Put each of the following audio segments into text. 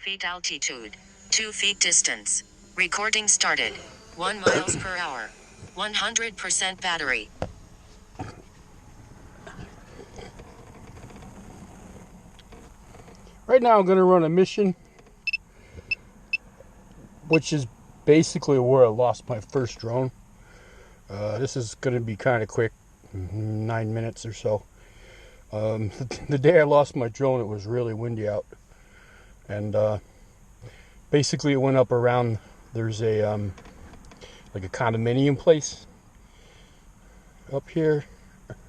feet altitude. 2 feet distance. Recording started. 1 miles per hour. 100% battery. Right now I'm going to run a mission, which is basically where I lost my first drone. This is going to be kind of quick, 9 minutes or so. The day I lost my drone, it was really windy out. And basically it went up around, there's a like a condominium place up here.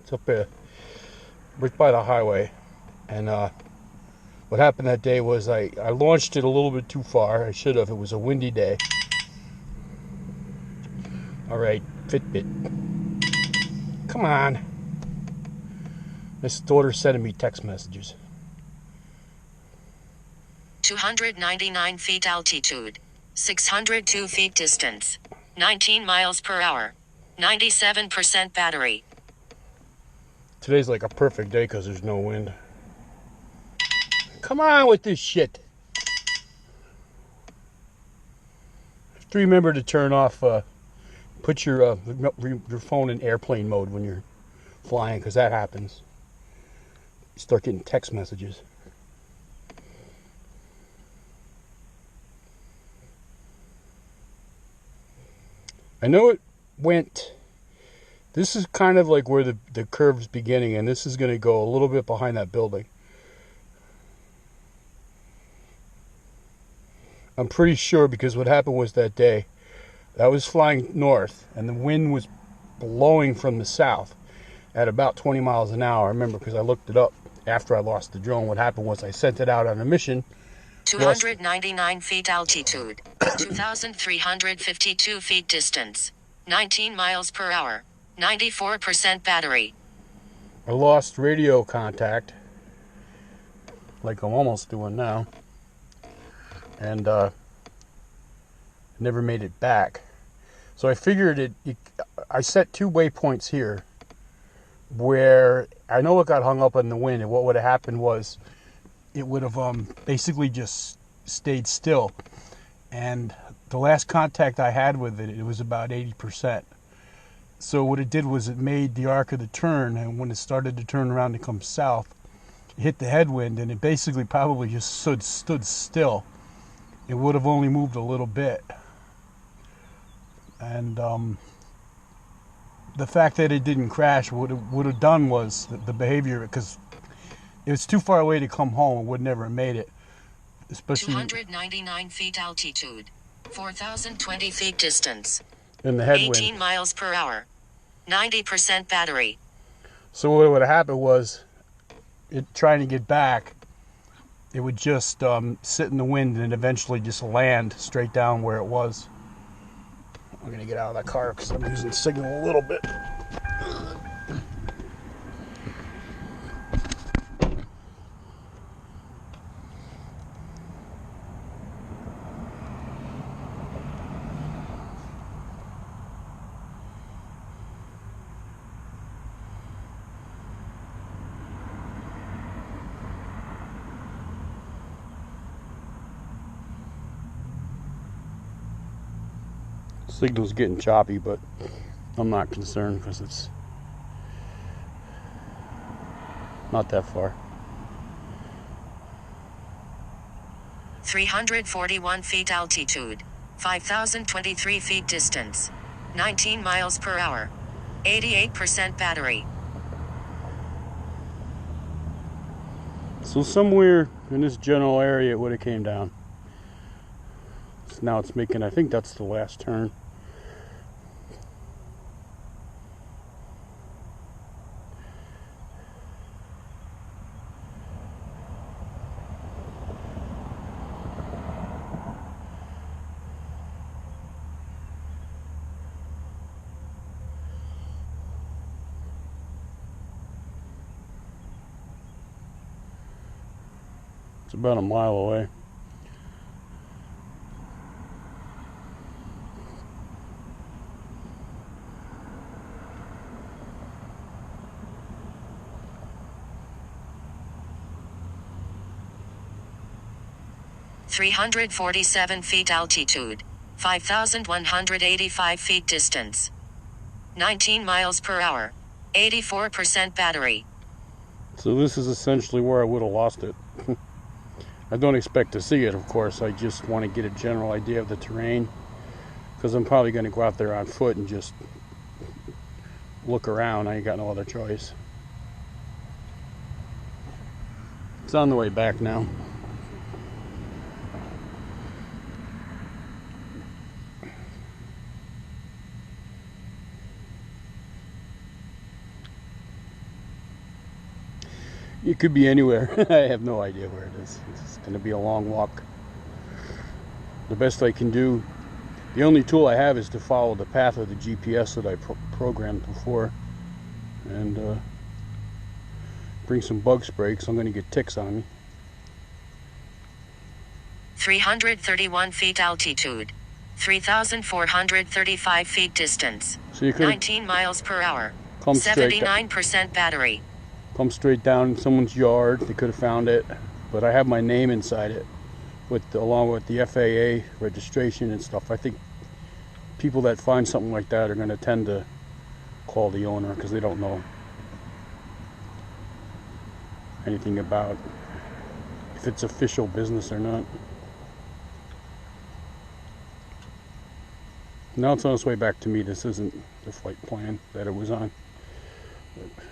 It's up right by the highway. And what happened that day was I launched it a little bit too far. I should have. It was a windy day. All right, Fitbit. Come on. My daughter's sending me text messages. 299 feet altitude. 602 feet distance. 19 miles per hour. 97% battery. Today's like a perfect day because there's no wind. Come on with this shit. Have to remember to turn off, put your phone in airplane mode when you're flying, because that happens. You start getting text messages. I know it went, this is kind of like where the curve's beginning, and this is going to go a little bit behind that building. I'm pretty sure, because what happened was that day, I was flying north, and the wind was blowing from the south at about 20 miles an hour. I remember because I looked it up after I lost the drone. What happened was I sent it out on a mission. 299 feet altitude. 2,352 feet distance. 19 miles per hour. 94% battery. I lost radio contact, like I'm almost doing now. And never made it back. So I figured I set 2 waypoints here where I know it got hung up in the wind, and what would have happened was it would have basically just stayed still. And the last contact I had with it, it was about 80%. So what it did was it made the arc of the turn, and when it started to turn around to come south, it hit the headwind, and it basically probably just stood still. It would have only moved a little bit. And the fact that it didn't crash would have done was the behavior, because it was too far away to come home. It would never have made it. Especially 299 feet altitude. 4,020 feet distance. In the headwind. 18 miles per hour. 90% battery. So what would have happened was, it trying to get back, it would just sit in the wind and eventually just land straight down where it was. I'm going to get out of that car because I'm losing signal a little bit. Signal's getting choppy, but I'm not concerned because it's not that far. 341 feet altitude. 5,023 feet distance. 19 miles per hour. 88% battery. So somewhere in this general area it would have came down. So now it's making, I think that's the last turn. It's about a mile away. 347 feet altitude. 5,185 feet distance. 19 miles per hour. 84% battery. So this is essentially where I would have lost it. I don't expect to see it, of course. I just want to get a general idea of the terrain, because I'm probably going to go out there on foot and just look around. I ain't got no other choice. It's on the way back now. It could be anywhere. I have no idea where it is. It's going to be a long walk. The best I can do, the only tool I have is to follow the path of the GPS that I programmed before, and bring some bug spray because I'm going to get ticks on me. 331 feet altitude. 3,435 feet distance. So you could 19 miles per hour. come straight 79% battery. come straight down in someone's yard. They could have found it, but I have my name inside it, along with the FAA registration and stuff. I think people that find something like that are going to tend to call the owner because they don't know anything about if it's official business or not. Now it's on its way back to me. This isn't the flight plan that it was on. But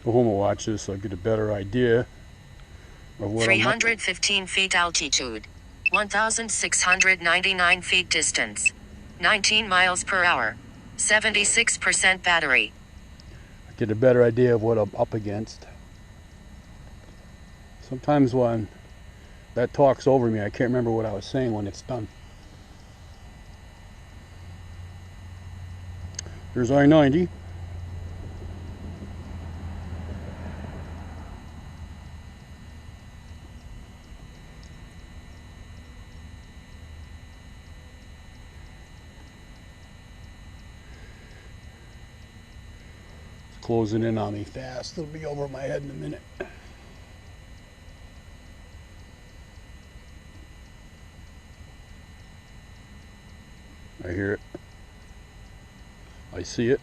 go home and watch this so I get a better idea of what 315 feet altitude. 1,699 feet distance. 19 miles per hour. 76% battery. I get a better idea of what I'm up against. Sometimes when that talks over me, I can't remember what I was saying when it's done. There's I-90. Closing in on me fast. It'll be over my head in a minute. I hear it. I see it.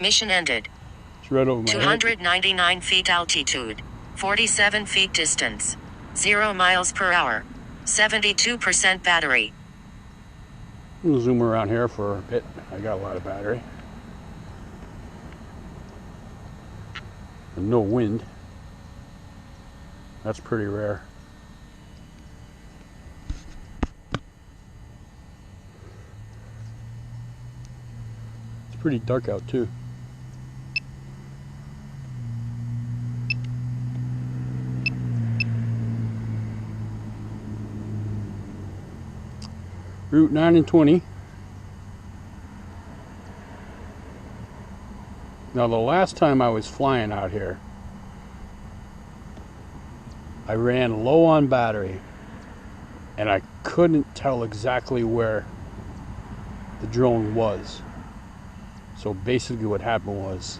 Mission ended. It's right over my 299 head. feet altitude. 47 feet distance. 0 miles per hour. 72% battery. I'm gonna zoom around here for a bit. I got a lot of battery. And no wind. That's pretty rare. It's pretty dark out too. Route 9 and 20. Now the last time I was flying out here, I ran low on battery and I couldn't tell exactly where the drone was. So basically what happened was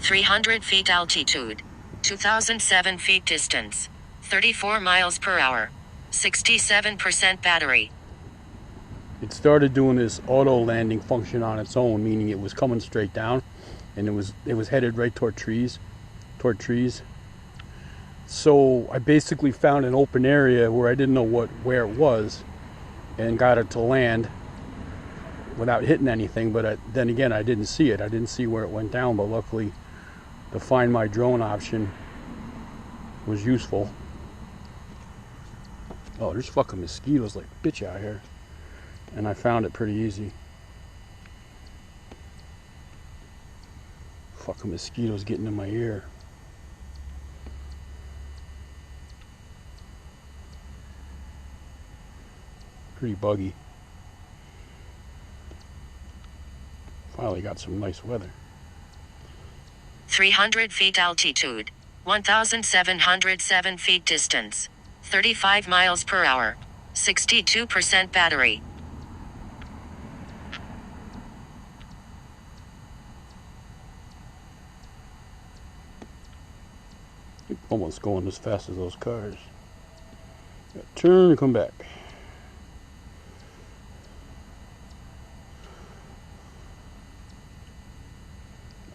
300 feet altitude. 2,007 feet distance. 34 miles per hour. 67% battery. it started doing this auto landing function on its own, meaning it was coming straight down and it was headed right toward trees. So I basically found an open area where I didn't know where it was and got it to land without hitting anything, but then again I didn't see it. I didn't see where it went down, but luckily the Find My Drone option was useful. Oh, there's fucking mosquitoes like bitch out here. And I found it pretty easy. Fucking mosquitoes getting in my ear. Pretty buggy. Finally got some nice weather. 300 feet altitude. 1,707 feet distance. 35 miles per hour. 62% battery. Almost going as fast as those cars. Turn and come back.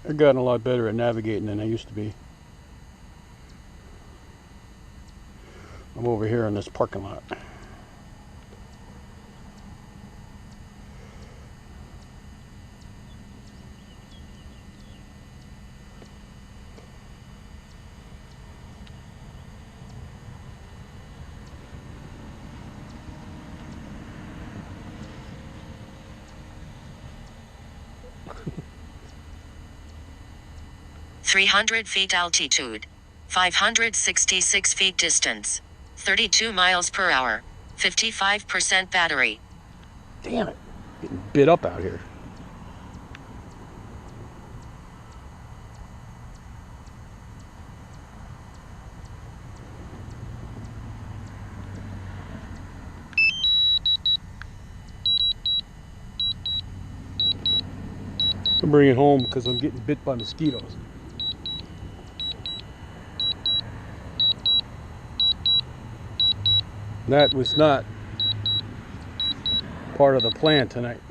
I've gotten a lot better at navigating than I used to be. I'm over here in this parking lot. .300 feet altitude. 566 feet distance. 32 miles per hour. 55% battery. Damn it. Getting bit up out here. I'm bringing it home because I'm getting bit by mosquitoes. That was not part of the plan tonight.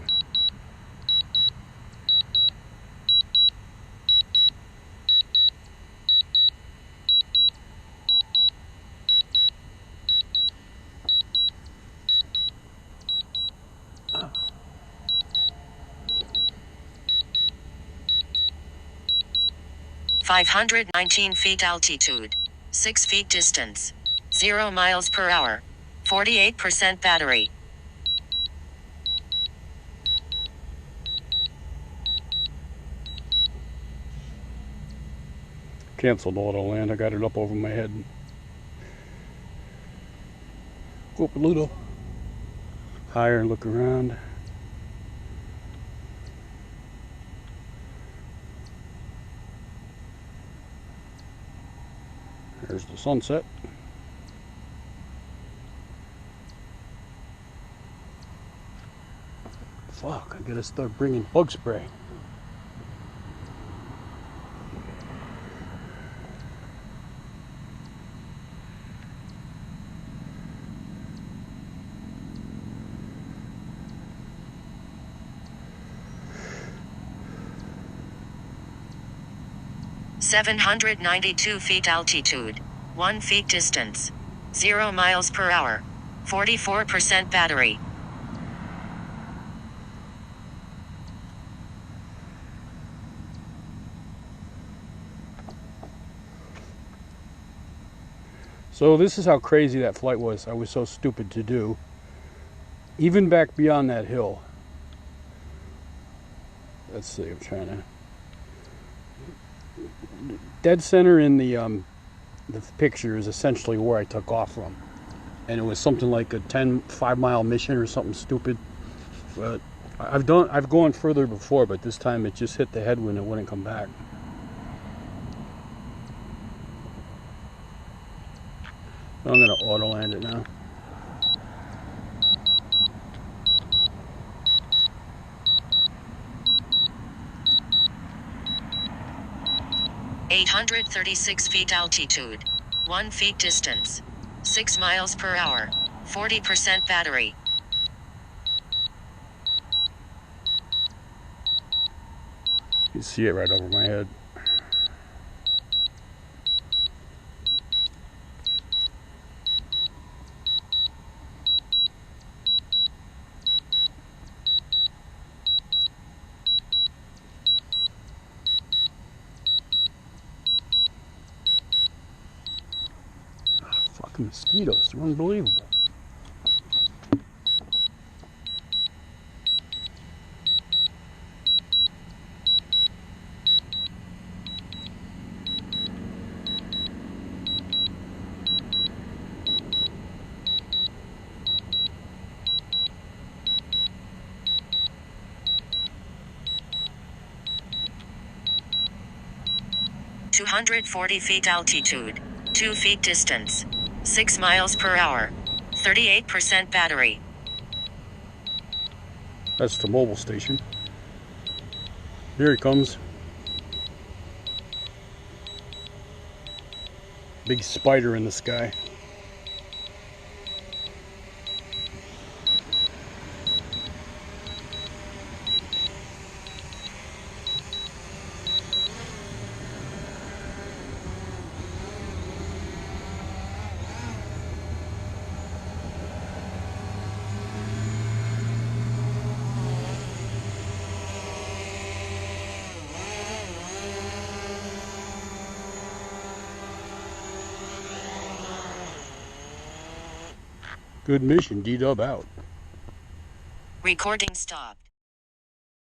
.519 feet altitude. 6 feet distance. 0 miles per hour. 48% battery. Canceled auto land. I got it up over my head. Go up a little higher and look around. There's the sunset. Fuck, I gotta start bringing bug spray. .792 feet altitude. 1 feet distance. 0 miles per hour. 44% battery. So this is how crazy that flight was. I was so stupid to do. Even back beyond that hill. Let's see, I'm trying to... Dead center in the picture is essentially where I took off from. And it was something like a 5-mile mission or something stupid. But I've gone further before, but this time it just hit the headwind and wouldn't come back. I'm going to auto land it now. .836 feet altitude. 1 feet distance. 6 miles per hour. 40% battery. You see it right over my head. Fucking mosquitoes, they're unbelievable. 240 feet altitude. 2 feet distance. 6 miles per hour. 38% battery. That's the mobile station. Here he comes. Big spider in the sky. Good mission, D-Dub out. Recording stopped.